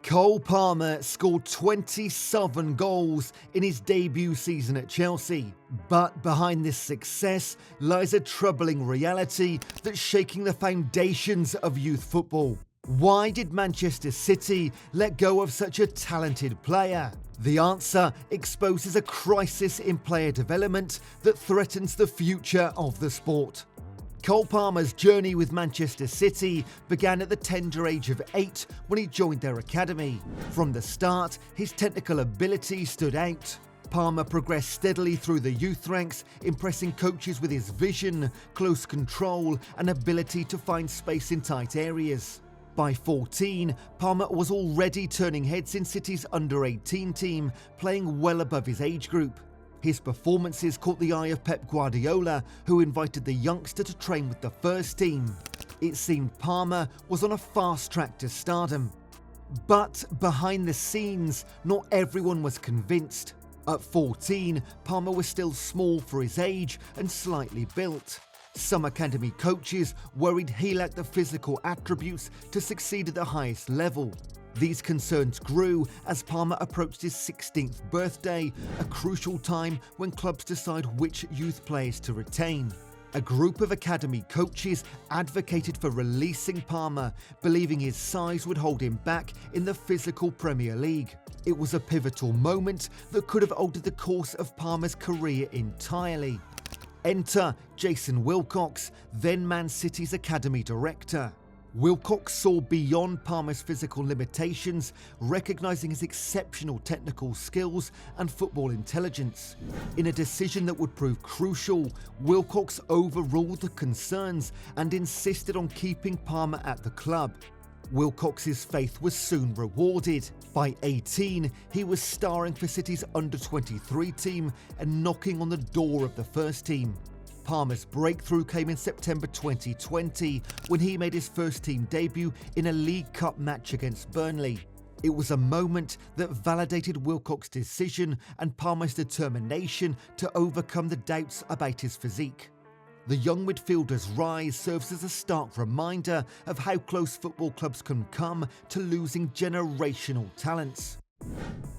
Cole Palmer scored 27 goals in his debut season at Chelsea. But behind this success lies a troubling reality that's shaking the foundations of youth football. Why did Manchester City let go of such a talented player? The answer exposes a crisis in player development that threatens the future of the sport. Cole Palmer's journey with Manchester City began at the tender age of 8 when he joined their academy. From the start, his technical ability stood out. Palmer progressed steadily through the youth ranks, impressing coaches with his vision, close control, and ability to find space in tight areas. By 14, Palmer was already turning heads in City's under-18 team, playing well above his age group. His performances caught the eye of Pep Guardiola, who invited the youngster to train with the first team. It seemed Palmer was on a fast track to stardom. But behind the scenes, not everyone was convinced. At 14, Palmer was still small for his age and slightly built. Some academy coaches worried he lacked the physical attributes to succeed at the highest level. These concerns grew as Palmer approached his 16th birthday, a crucial time when clubs decide which youth players to retain. A group of academy coaches advocated for releasing Palmer, believing his size would hold him back in the physical Premier League. It was a pivotal moment that could have altered the course of Palmer's career entirely. Enter Jason Wilcox, then Man City's academy director. Wilcox saw beyond Palmer's physical limitations, recognising his exceptional technical skills and football intelligence. In a decision that would prove crucial, Wilcox overruled the concerns and insisted on keeping Palmer at the club. Wilcox's faith was soon rewarded. By 18, he was starring for City's under-23 team and knocking on the door of the first team. Palmer's breakthrough came in September 2020 when he made his first team debut in a League Cup match against Burnley. It was a moment that validated Wilcox's decision and Palmer's determination to overcome the doubts about his physique. The young midfielder's rise serves as a stark reminder of how close football clubs can come to losing generational talents.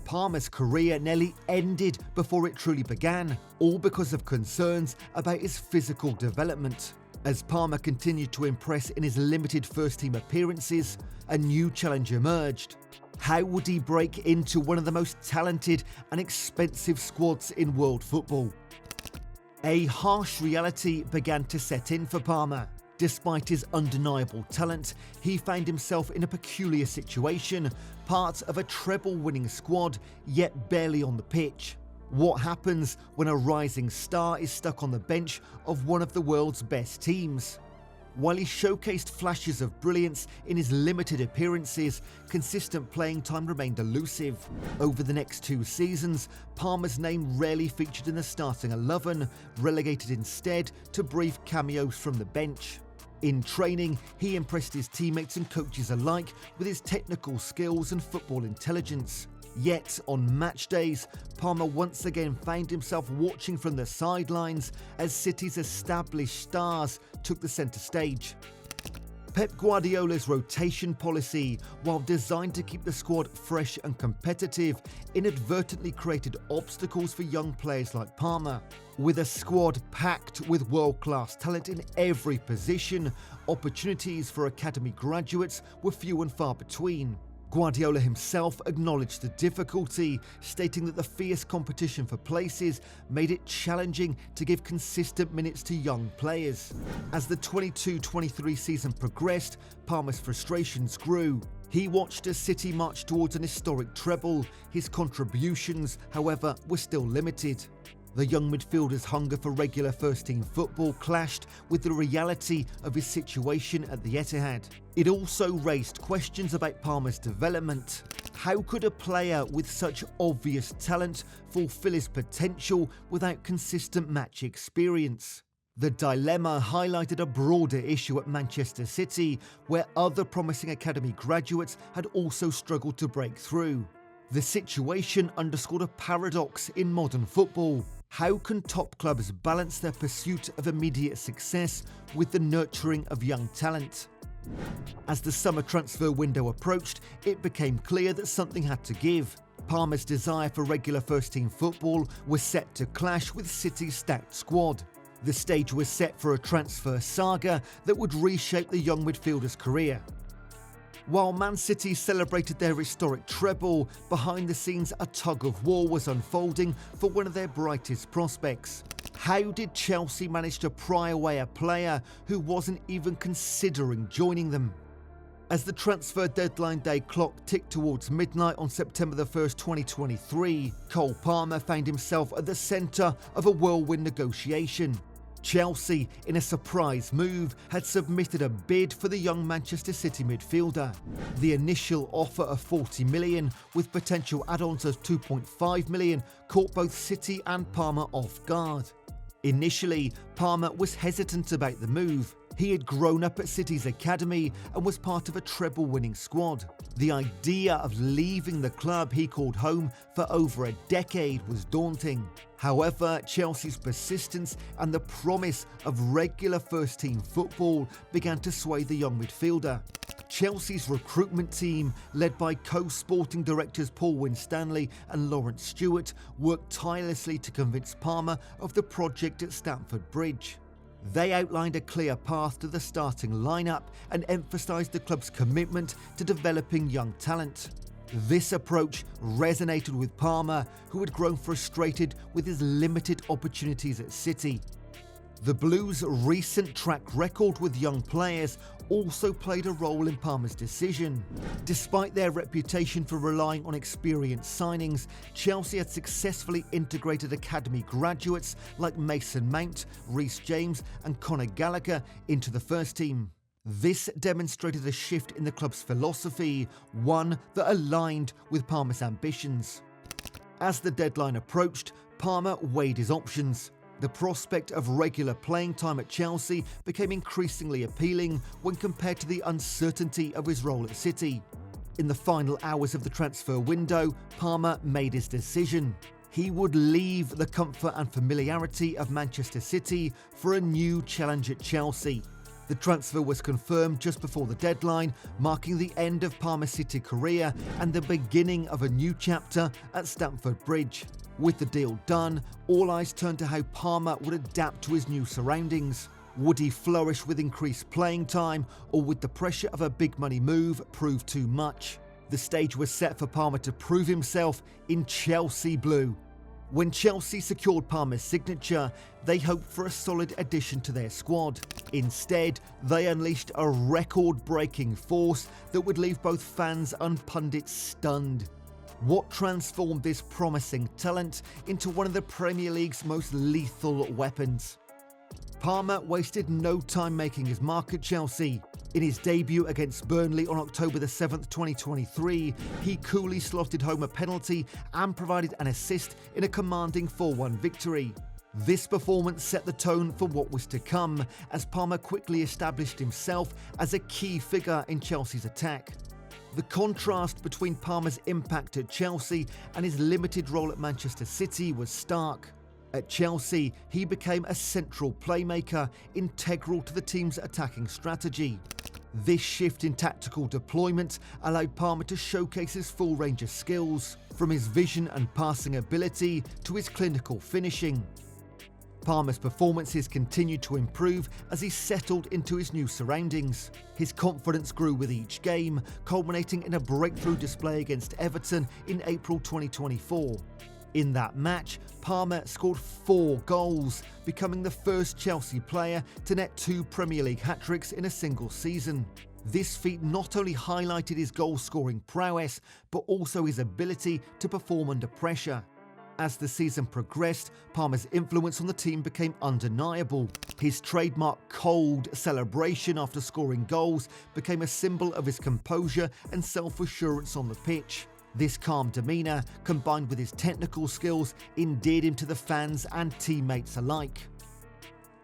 Palmer's career nearly ended before it truly began, all because of concerns about his physical development. As Palmer continued to impress in his limited first-team appearances, a new challenge emerged. How would he break into one of the most talented and expensive squads in world football? A harsh reality began to set in for Palmer. Despite his undeniable talent, he found himself in a peculiar situation, part of a treble-winning squad, yet barely on the pitch. What happens when a rising star is stuck on the bench of one of the world's best teams? While he showcased flashes of brilliance in his limited appearances, consistent playing time remained elusive. Over the next 2 seasons, Palmer's name rarely featured in the starting 11, relegated instead to brief cameos from the bench. In training, he impressed his teammates and coaches alike with his technical skills and football intelligence. Yet, on match days, Palmer once again found himself watching from the sidelines as City's established stars took the centre stage. Pep Guardiola's rotation policy, while designed to keep the squad fresh and competitive, inadvertently created obstacles for young players like Palmer. With a squad packed with world-class talent in every position, opportunities for academy graduates were few and far between. Guardiola himself acknowledged the difficulty, stating that the fierce competition for places made it challenging to give consistent minutes to young players. As the 22-23 season progressed, Palmer's frustrations grew. He watched as City marched towards an historic treble. His contributions, however, were still limited. The young midfielder's hunger for regular first-team football clashed with the reality of his situation at the Etihad. It also raised questions about Palmer's development. How could a player with such obvious talent fulfill his potential without consistent match experience? The dilemma highlighted a broader issue at Manchester City, where other promising academy graduates had also struggled to break through. The situation underscored a paradox in modern football. How can top clubs balance their pursuit of immediate success with the nurturing of young talent? As the summer transfer window approached, it became clear that something had to give. Parma's desire for regular first-team football was set to clash with City's stacked squad. The stage was set for a transfer saga that would reshape the young midfielder's career. While Man City celebrated their historic treble, behind the scenes a tug-of-war was unfolding for one of their brightest prospects. How did Chelsea manage to pry away a player who wasn't even considering joining them? As the transfer deadline day clock ticked towards midnight on September 1st, 2023, Cole Palmer found himself at the centre of a whirlwind negotiation. Chelsea, in a surprise move, had submitted a bid for the young Manchester City midfielder. The initial offer of 40 million, with potential add-ons of 2.5 million, caught both City and Palmer off guard. Initially, Palmer was hesitant about the move. He had grown up at City's academy and was part of a treble-winning squad. The idea of leaving the club he called home for over a decade was daunting. However, Chelsea's persistence and the promise of regular first-team football began to sway the young midfielder. Chelsea's recruitment team, led by co-sporting directors Paul Winstanley and Lawrence Stewart, worked tirelessly to convince Palmer of the project at Stamford Bridge. They outlined a clear path to the starting lineup and emphasised the club's commitment to developing young talent. This approach resonated with Palmer, who had grown frustrated with his limited opportunities at City. The Blues' recent track record with young players also played a role in Palmer's decision. Despite their reputation for relying on experienced signings, Chelsea had successfully integrated academy graduates like Mason Mount, Reece James and Conor Gallagher into the first team. This demonstrated a shift in the club's philosophy, one that aligned with Palmer's ambitions. As the deadline approached, Palmer weighed his options. The prospect of regular playing time at Chelsea became increasingly appealing when compared to the uncertainty of his role at City. In the final hours of the transfer window, Palmer made his decision. He would leave the comfort and familiarity of Manchester City for a new challenge at Chelsea. The transfer was confirmed just before the deadline, marking the end of Palmer's City career and the beginning of a new chapter at Stamford Bridge. With the deal done, all eyes turned to how Palmer would adapt to his new surroundings. Would he flourish with increased playing time, or would the pressure of a big money move prove too much? The stage was set for Palmer to prove himself in Chelsea blue. When Chelsea secured Palmer's signature, they hoped for a solid addition to their squad. Instead, they unleashed a record-breaking force that would leave both fans and pundits stunned. What transformed this promising talent into one of the Premier League's most lethal weapons? Palmer wasted no time making his mark at Chelsea. In his debut against Burnley on October 7th, 2023, he coolly slotted home a penalty and provided an assist in a commanding 4-1 victory. This performance set the tone for what was to come, as Palmer quickly established himself as a key figure in Chelsea's attack. The contrast between Palmer's impact at Chelsea and his limited role at Manchester City was stark. At Chelsea, he became a central playmaker, integral to the team's attacking strategy. This shift in tactical deployment allowed Palmer to showcase his full range of skills, from his vision and passing ability to his clinical finishing. Palmer's performances continued to improve as he settled into his new surroundings. His confidence grew with each game, culminating in a breakthrough display against Everton in April 2024. In that match, Palmer scored 4 goals, becoming the first Chelsea player to net 2 Premier League hat-tricks in a single season. This feat not only highlighted his goal-scoring prowess, but also his ability to perform under pressure. As the season progressed, Palmer's influence on the team became undeniable. His trademark cold celebration after scoring goals became a symbol of his composure and self-assurance on the pitch. This calm demeanour, combined with his technical skills, endeared him to the fans and teammates alike.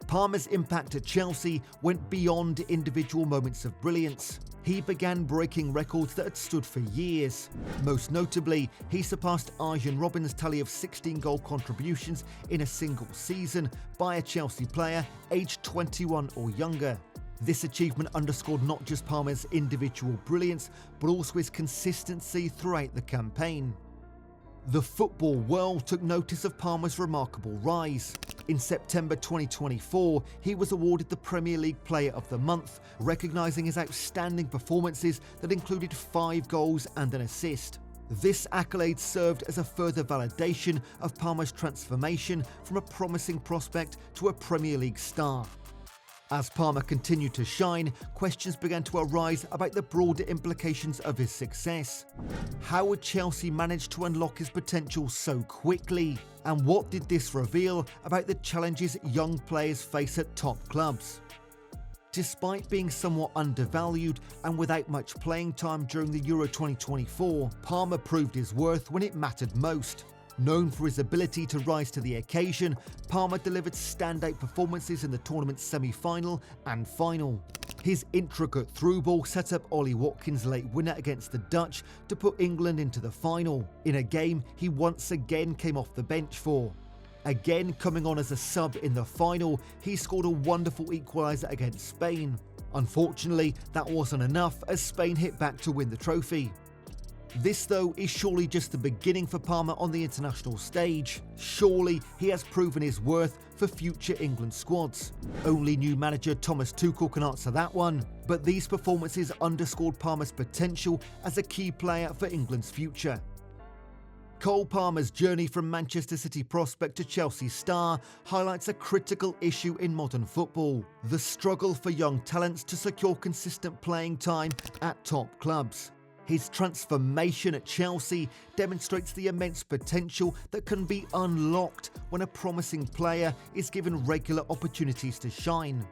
Palmer's impact at Chelsea went beyond individual moments of brilliance. He began breaking records that had stood for years. Most notably, he surpassed Arjen Robben's tally of 16 goal contributions in a single season by a Chelsea player aged 21 or younger. This achievement underscored not just Parma's individual brilliance, but also his consistency throughout the campaign. The football world took notice of Parma's remarkable rise. In September 2024, he was awarded the Premier League Player of the Month, recognising his outstanding performances that included 5 goals and an assist. This accolade served as a further validation of Parma's transformation from a promising prospect to a Premier League star. As Parma continued to shine, questions began to arise about the broader implications of his success. How would Chelsea manage to unlock his potential so quickly? And what did this reveal about the challenges young players face at top clubs? Despite being somewhat undervalued and without much playing time during the Euro 2024, Parma proved his worth when it mattered most. Known for his ability to rise to the occasion, Parma delivered standout performances in the tournament's semi-final and final. His intricate through ball set up Ollie Watkins' late winner against the Dutch to put England into the final, in a game he once again came off the bench for. Again coming on as a sub in the final, he scored a wonderful equaliser against Spain. Unfortunately, that wasn't enough as Spain hit back to win the trophy. This, though, is surely just the beginning for Parma on the international stage. Surely he has proven his worth for future England squads. Only new manager Thomas Tuchel can answer that one, but these performances underscored Parma's potential as a key player for England's future. Cole Palmer's journey from Manchester City prospect to Chelsea star highlights a critical issue in modern football: the struggle for young talents to secure consistent playing time at top clubs. His transformation at Chelsea demonstrates the immense potential that can be unlocked when a promising player is given regular opportunities to shine.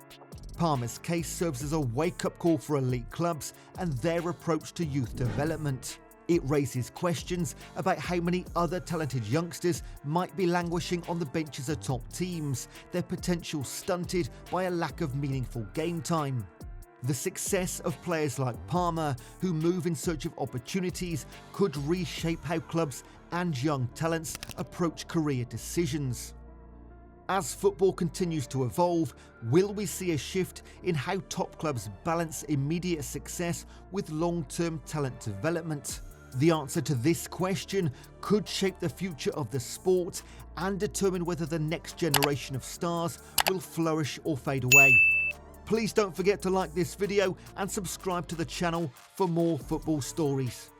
Parma's case serves as a wake-up call for elite clubs and their approach to youth development. It raises questions about how many other talented youngsters might be languishing on the benches of top teams, their potential stunted by a lack of meaningful game time. The success of players like Parma, who move in search of opportunities, could reshape how clubs and young talents approach career decisions. As football continues to evolve, will we see a shift in how top clubs balance immediate success with long-term talent development? The answer to this question could shape the future of the sport and determine whether the next generation of stars will flourish or fade away. Please don't forget to like this video and subscribe to the channel for more football stories.